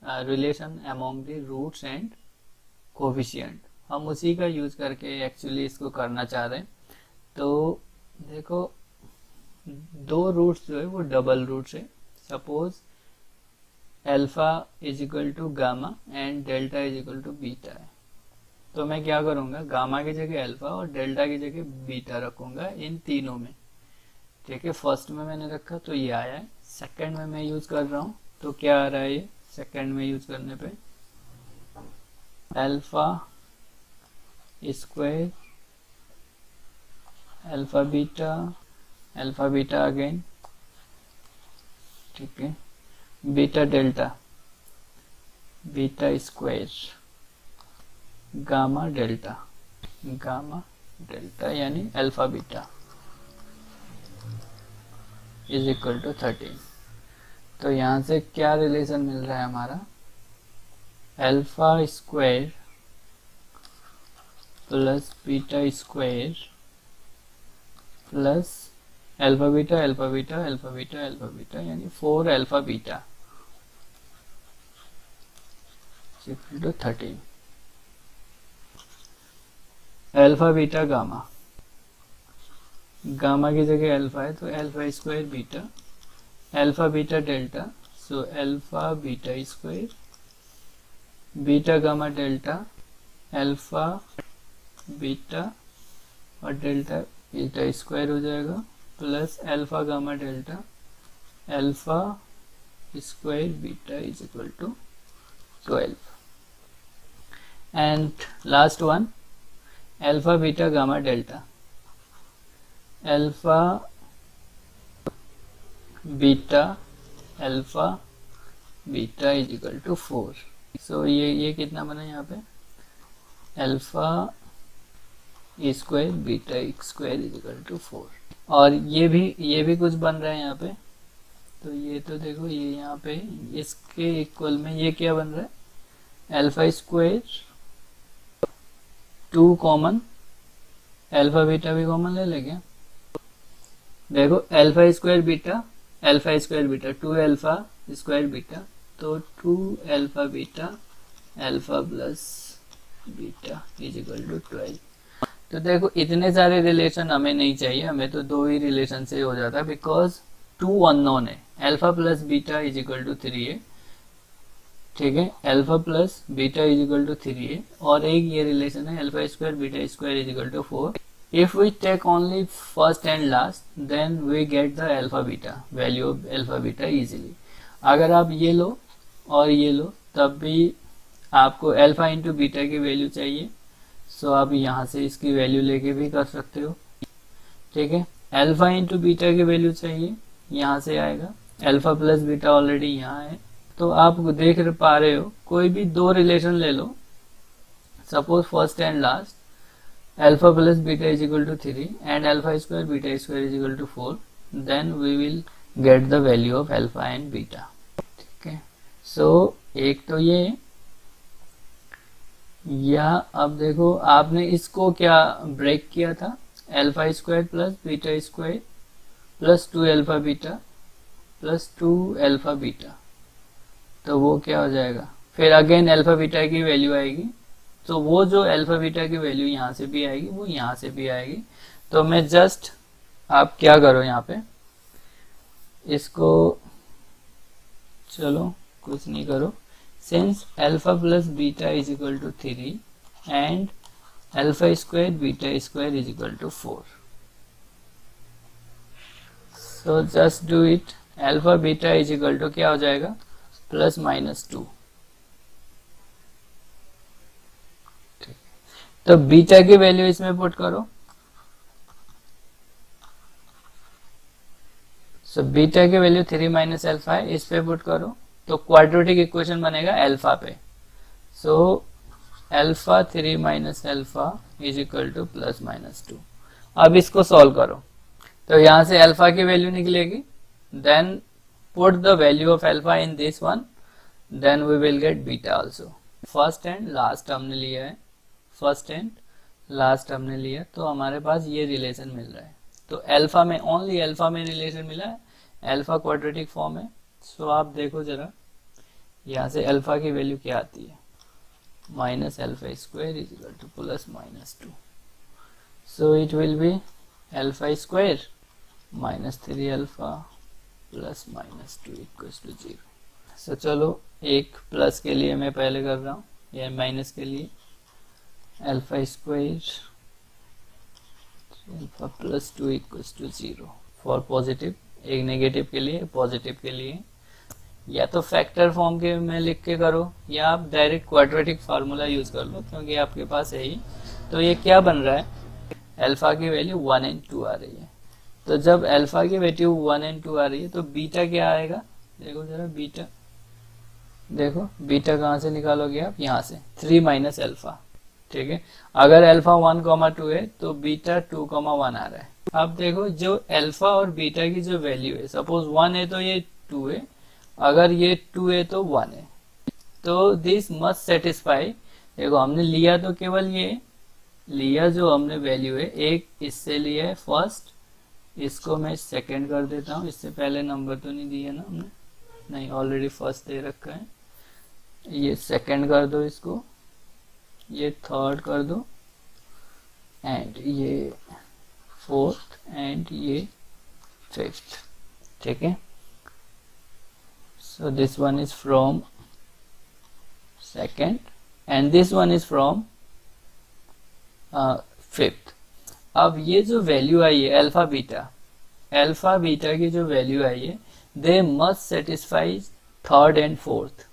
Relation among the roots and coefficient, हम उसी का यूज करके एक्चुअली इसको करना चाह रहे हैं। तो देखो दो रूट्स जो है वो डबल रूट्स है। Suppose alpha is equal to gamma and delta is equal to beta है, तो मैं क्या करूंगा, गामा की जगह अल्फा और डेल्टा की जगह बीटा रखूंगा इन तीनों में। ठीक है, फर्स्ट में मैंने रखा तो ये आया है, सेकंड में मैं यूज कर रहा हूँ तो क्या आ रहा है, ये सेकंड में यूज करने पे alpha square alpha beta again, ठीक है, beta delta, beta square, gamma delta यानी alpha beta is equal to 13। तो यहाँ से क्या रिलेशन मिल रहा है हमारा, alpha square plus beta square plus alpha beta यानी 4 alpha beta equal to 13। Alpha beta gamma, gamma की जगह अल्फा है तो alpha square beta, alpha beta delta, so alpha beta square, beta gamma delta, alpha beta और delta beta square हो जाएगा, plus alpha gamma delta alpha square beta is equal to 12। And last one alpha beta gamma delta, alpha beta is equal to 4। So ये कितना बना यहाँ पे, alpha square beta square is equal to 4। और ये भी कुछ बन रहा है यहाँ पे, तो ये तो देखो ये यहाँ पे इसके इक्वल में ये क्या बन रहा है, alpha square 2 common, alpha beta भी कॉमन ले लेंगे। देखो alpha square beta 2 alpha square beta, तो 2 alpha beta alpha plus beta is equal to 12। तो देखो इतने सारे रिलेशन हमें नहीं चाहिए, हमें तो 2 ही रिलेशन से हो जाता है, बिकॉज 2 अननोन है, alpha plus beta is equal to 3 है, ठीक है, alpha plus beta is equal to 3 है, और एक ये रिलेशन है alpha square beta square is equal to 4। If we take only first and last, then we get the alpha beta value of alpha beta easily. अगर आप ये लो और ये लो तब भी आपको अल्फा इंटू बीटा की वैल्यू चाहिए, सो आप यहाँ से इसकी वैल्यू लेके भी कर सकते हो, ठीक है। अल्फा इंटू बीटा की वैल्यू चाहिए, यहाँ से आएगा, अल्फा प्लस बीटा ऑलरेडी यहाँ है, तो आप देख पा रहे हो कोई भी 2 रिलेशन ले लो, suppose first and last, alpha plus beta is equal to 3 and alpha square beta square is equal to 4, then we will get the value of alpha and beta, ठीक है। सो एक तो ये, या अब देखो आपने इसको क्या ब्रेक किया था, alpha square plus beta square plus 2 alpha beta plus 2 alpha beta, तो वो क्या हो जाएगा, फिर अगेन अल्फा बीटा की वैल्यू आएगी, तो वो जो अल्फा बीटा की वैल्यू यहाँ से भी आएगी वो यहाँ से भी आएगी। तो मैं जस्ट, आप क्या करो यहाँ पे इसको, चलो कुछ नहीं करो, since alpha plus beta is equal to 3 and alpha square beta square is equal to 4, so just do it, alpha beta is equal to क्या हो जाएगा, प्लस माइनस 2, तो बीटा की वैल्यू इसमें पुट करो, सो बीटा की value 3 minus alpha है, इस पे पुट करो, तो क्वाड्रेटिक इक्वेशन बनेगा अल्फा पे, so alpha 3 minus alpha is equal to plus minus 2। अब इसको सॉल्व करो, तो यहाँ से अल्फा की वैल्यू निकलेगी, then put the value of alpha in this one, then we will get beta also. First and last हमने लिया है, फर्स्ट एंड लास्ट हमने लिया, तो हमारे पास ये रिलेशन मिल रहा है, तो अल्फा में, ओनली अल्फा में रिलेशन मिला है, अल्फा क्वाड्रेटिक फॉर्म है। सो आप देखो जरा, यहाँ से अल्फा की वैल्यू क्या आती है, minus alpha square is equal to plus minus 2. So it will be alpha square minus 3 alpha plus minus 2 equals to 0. So चलो एक प्लस के लिए मैं पहले कर रहा हूँ, या माइनस के लिए alpha square alpha plus 2 equals to 0 for positive. एक नेगेटिव के लिए, पॉजिटिव के लिए या तो फैक्टर फॉर्म के में लिख के करो, या आप डायरेक्ट क्वाड्रेटिक फार्मूला यूज कर लो क्योंकि आपके पास है ही. तो ये क्या बन रहा है, अल्फा की वैल्यू 1 एंड 2 आ रही है. तो जब अल्फा की वैल्यू 1 एंड 2 आ रही है तो बीटा क्या आएगा, देखो जरा बीटा, देखो बीटा कहाँ से निकालोगे आप, यहाँ से 3 माइनस अल्फा. ठीक है, अगर अल्फा 1,2 है तो बीटा 2,1 आ रहा है. अब देखो जो अल्फा और बीटा की जो वैल्यू है, सपोज 1 है तो ये 2 है, अगर ये 2 है तो 1 है. तो दिस मस्ट सेटिस्फाई. देखो हमने लिया तो केवल ये लिया जो हमने वैल्यू है, एक इससे लिया है फर्स्ट, इसको मैं सेकंड कर देता हूँ. इससे पहले नंबर तो नहीं दिया ना हमने, नहीं ऑलरेडी फर्स्ट दे रखा है. ये सेकंड कर दो, इसको ये थर्ड कर दो, एंड ये फोर्थ, एंड ये फिफ्थ. ठीक है, so this one is from second and this one is from fifth. अब ये जो वैल्यू आई है अल्फा बीटा की जो वैल्यू आई है, they must satisfy third and fourth.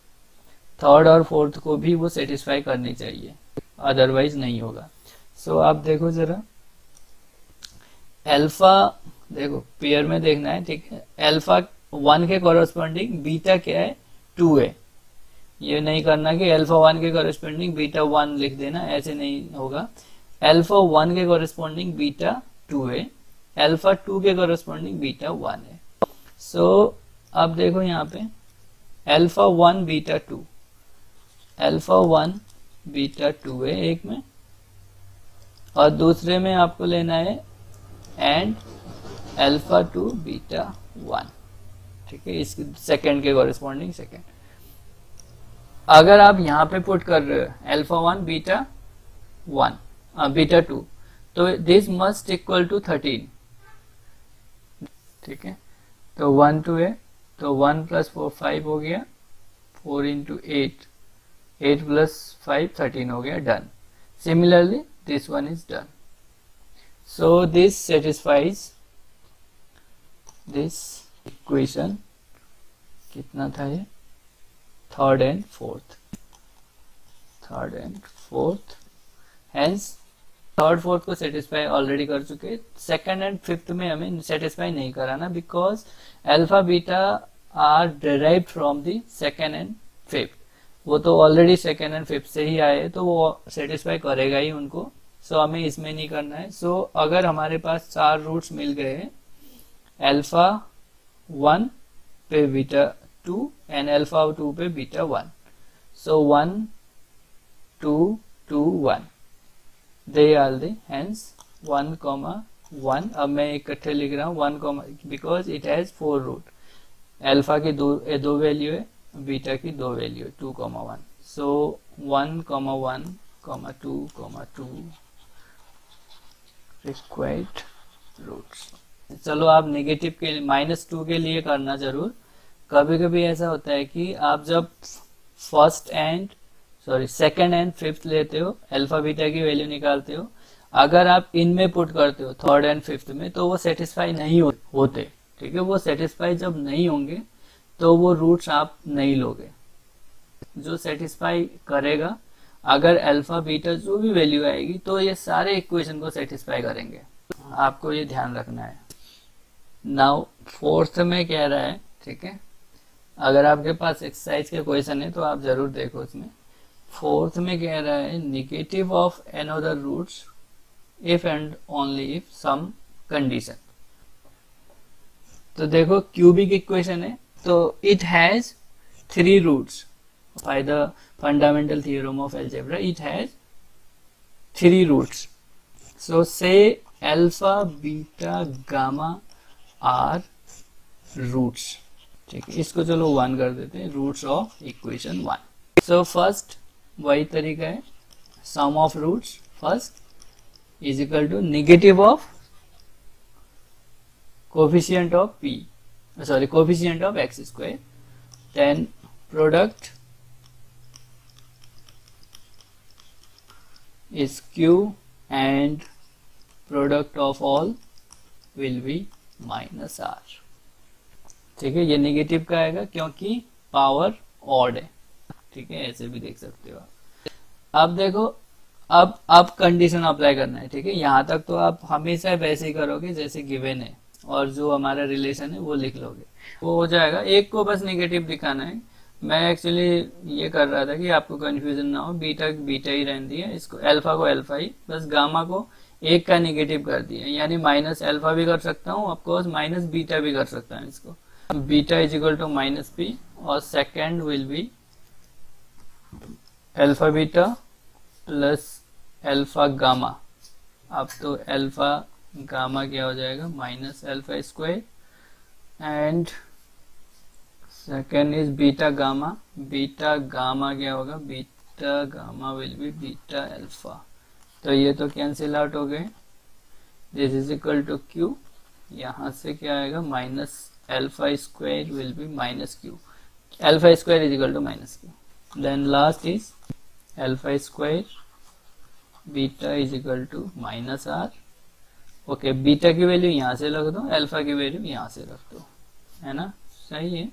Third और फोर्थ को भी वो सेटिस्फाई करनी चाहिए, अदरवाइज नहीं होगा. सो आप देखो जरा, अल्फा देखो पेयर में देखना है. ठीक है, अल्फा 1 के कॉरेस्पॉन्डिंग बीटा क्या है, 2 है. ये नहीं करना कि अल्फा 1 के कॉरेस्पॉन्डिंग बीटा 1 लिख देना, ऐसे नहीं होगा. अल्फा 1 के कॉरेस्पॉन्डिंग बीटा 2 है, अल्फा 2 के कॉरेस्पॉन्डिंग बीटा 1 है. सो अब देखो यहाँ पे अल्फा 1 बीटा 2, अल्फा 1 बीटा 2 है एक में, और दूसरे में आपको लेना है एंड अल्फा 2 बीटा 1. ठीक है, इस सेकंड के कॉरेस्पॉन्डिंग सेकंड. अगर आप यहाँ पे पुट कर रहे हो अल्फा 1 बीटा 1 बीटा 2, तो दिस मस्ट इक्वल टू 13. ठीक है, तो 1 2 है तो 1 प्लस 4 5 हो गया, 4 इंटू 8 8 प्लस 5 13 हो गया, done. Similarly this one is done. So this satisfies this equation. कितना था ये, third and fourth. Hence third fourth को सेटिस्फाई ऑलरेडी कर चुके. सेकंड एंड फिफ्थ में हमें सेटिस्फाई नहीं कराना, because alpha beta are derived from the second and fifth. वो तो ऑलरेडी सेकंड एंड फिफ्थ से ही आए, तो वो सेटिस्फाई करेगा ही उनको. सो हमें इसमें नहीं करना है. सो अगर हमारे पास 4 रूट्स मिल गए, अल्फा 1 पे बीटा 2 एंड अल्फा 2 पे beta 1. So 1 2 2 1 they are they. Hence 1, 1. अब मैं इकट्ठे लिख रहा हूँ 1, because it has 4 root. Alpha की दो वैल्यू है, बीटा की 2 वैल्यू है, 2, 1. So 1, 1, 2, 2 required roots. चलो आप नेगेटिव के लिए -2 के लिए करना जरूर. कभी कभी ऐसा होता है कि आप जब सेकंड एंड फिफ्थ लेते हो, अल्फा बीटा की वैल्यू निकालते हो, अगर आप इनमें पुट करते हो थर्ड एंड फिफ्थ में, तो वो सेटिस्फाई नहीं होते. ठीक है, वो सेटिस्फाई जब नहीं होंगे तो वो रूट्स आप नहीं लोगे. जो सेटिस्फाई करेगा, अगर अल्फा बीटा जो भी वैल्यू आएगी, तो ये सारे इक्वेशन को सेटिस्फाई करेंगे. आपको ये ध्यान रखना है. नाउ फोर्थ में कह रहा है, ठीक है, अगर आपके पास एक्सरसाइज के क्वेश्चन है तो आप जरूर देखो. इसमें फोर्थ में कह रहा है negative of another roots if and only if sum condition. तो देखो क्यूबिक इक्वेशन है, तो it has 3 roots. By the fundamental theorem of algebra it has 3 roots. So say alpha beta gamma are roots. ठीक है, इसको चलो 1 कर देते हैं, roots of equation 1। So first वही तरीका है, sum of roots first is equal to negative of coefficient of p, sorry coefficient of x square, then product is q and product of all will be minus r। ठीक है, ये negative का आएगा क्योंकि power odd है। ठीक है, ऐसे भी देख सकते हो आप। अब देखो, अब कंडीशन अप्लाई करना है। ठीक है, यहाँ तक तो आप हमेशा वैसे ही करोगे जैसे गिवन है, और जो हमारा रिलेशन है वो लिख लोगे, वो हो जाएगा। एक को बस नेगेटिव दिखाना है। मैं एक्चुअली ये कर रहा था कि आपको कंफ्यूजन ना हो, बीटा बीटा ही रहने दिया, इसको अल्फा को अल्फा ही, बस गामा को एक का नेगेटिव कर दिया, यानी माइनस अल्फा भी कर सकता हूँ, ऑफकोर्स माइनस बीटा भी कर सकता हूँ इसको। Beta is equal to minus p, और second will be alpha beta plus alpha gamma. अब तो अल्फा गामा क्या हो जाएगा, minus alpha square, and second is beta gamma. Beta gamma क्या होगा, beta gamma will be beta alpha. तो ये तो कैंसिल आउट हो गए, this is equal to q, यहाँ से क्या आएगा, minus alpha square will be minus q, alpha square is equal to minus q. Then last is alpha square beta is equal to minus r. Okay, beta की value यहाँ से रख दो, alpha की वैल्यू यहाँ से रख दो, है ना, सही है।